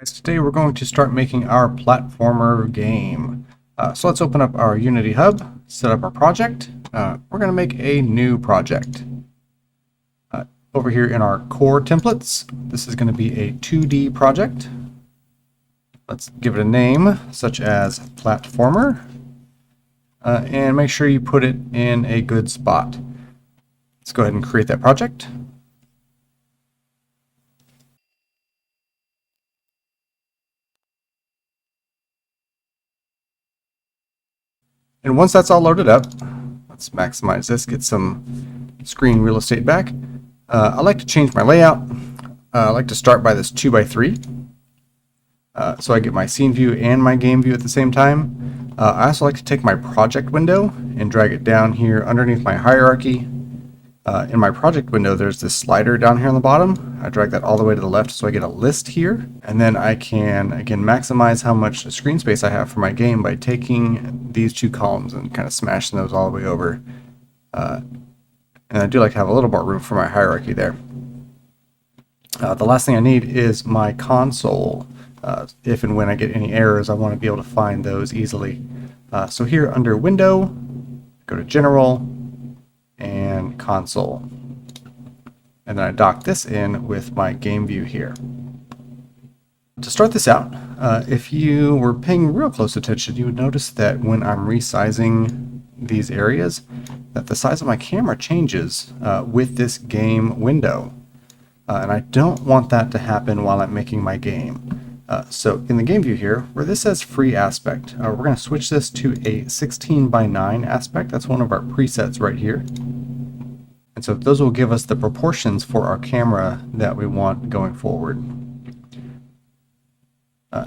Guys, today we're going to start making our platformer game. So let's open up our Unity Hub, set up our project. We're going to make a new project. Over here in our core templates, this is going to be a 2D project. Let's give it a name such as platformer, and make sure you put it in a good spot. Let's go ahead and create that project. And once that's all loaded up, let's maximize this, get some screen real estate back. I like to change my layout. I like to start by this 2x3. So I get my scene view and my game view at the same time. I also like to take my project window and drag it down here underneath my hierarchy. In my project window, there's this slider down here on the bottom. I drag that all the way to the left so I get a list here. And then I can, again, maximize how much screen space I have for my game by taking these two columns and kind of smashing those all the way over. And I do like to have a little more room for my hierarchy there. The last thing I need is my console. If and when I get any errors, I want to be able to find those easily. So here under Window, go to General, and Console. And then I dock this in with my game view here. To start this out, if you were paying real close attention, you would notice that when I'm resizing these areas, that the size of my camera changes with this game window. And I don't want that to happen while I'm making my game. So in the game view here, where this says free aspect, we're going to switch this to a 16:9 aspect. That's one of our presets right here. And so those will give us the proportions for our camera that we want going forward.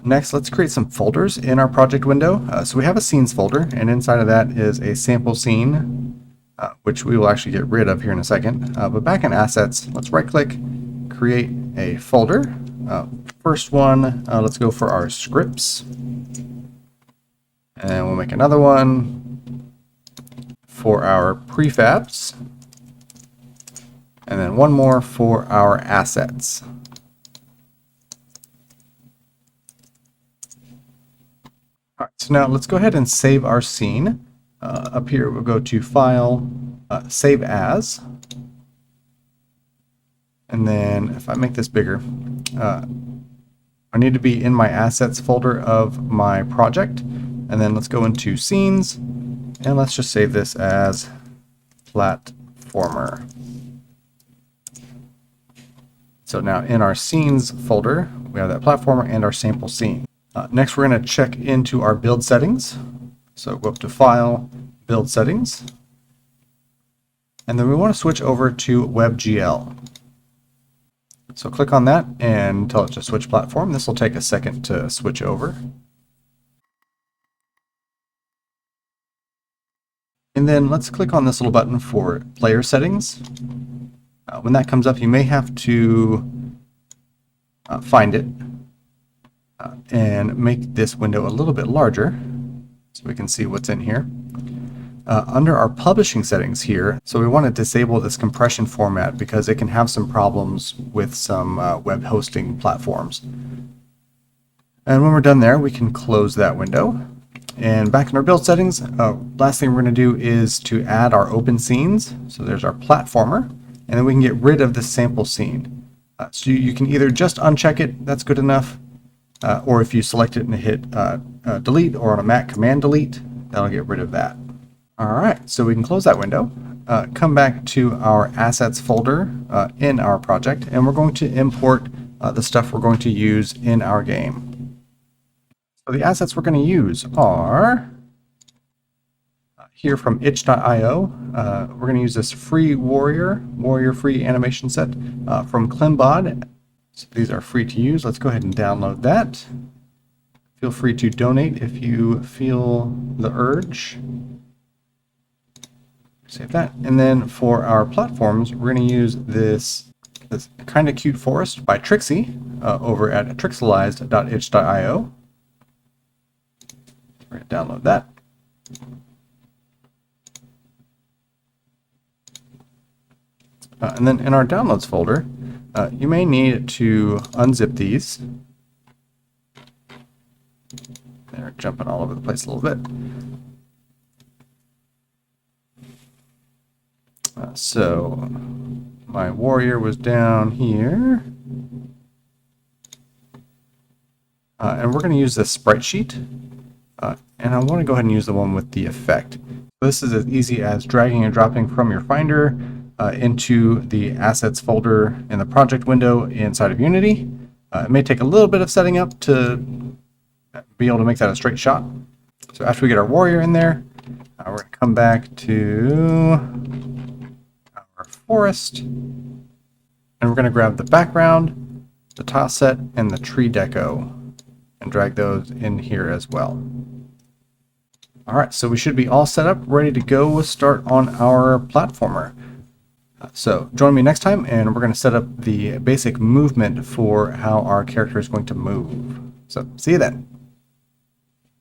Next, let's create some folders in our project window. So we have a scenes folder, and inside of that is a sample scene, which we will actually get rid of here in a second. But back in assets, let's right click, create a folder. First one, let's go for our scripts. And we'll make another one for our prefabs. And then one more for our assets. All right, so now let's go ahead and save our scene. Up here, we'll go to File, Save As. And then if I make this bigger, I need to be in my assets folder of my project. And then let's go into scenes and let's just save this as platformer. So now in our scenes folder, we have that platformer and our sample scene. Next, we're going to check into our build settings. So go up to File, Build Settings. And then we want to switch over to WebGL. So click on that and tell it to switch platform. This will take a second to switch over. And then let's click on this little button for player settings. When that comes up, you may have to find it and make this window a little bit larger so we can see what's in here. Under our publishing settings here, so we want to disable this compression format because it can have some problems with some web hosting platforms. And when we're done there, we can close that window. And back in our build settings, last thing we're going to do is to add our open scenes. So there's our platformer, and then we can get rid of the sample scene. So you can either just uncheck it, that's good enough, or if you select it and hit delete, or on a Mac command delete, that'll get rid of that. All right, so we can close that window, come back to our assets folder in our project, and we're going to import the stuff we're going to use in our game. So the assets we're going to use are here from itch.io. We're going to use this free warrior free animation set from Klimbod. So these are free to use. Let's go ahead and download that. Feel free to donate if you feel the urge. Save that. And then for our platforms, we're going to use this kind of cute forest by Trixie over at trixelized.itch.io. We're going to download that. And then in our downloads folder, you may need to unzip these They're jumping all over the place a little bit. So my warrior was down here. And we're going to use this sprite sheet. And I want to go ahead and use the one with the effect. This is as easy as dragging and dropping from your Finder into the Assets folder in the project window inside of Unity. It may take a little bit of setting up to be able to make that a straight shot. So after we get our warrior in there, we're going to come back to our forest, and we're going to grab the background, the tile set, and the tree deco, and drag those in here as well. All right, so we should be all set up, ready to go start on our platformer. So join me next time, and we're going to set up the basic movement for how our character is going to move. So see you then.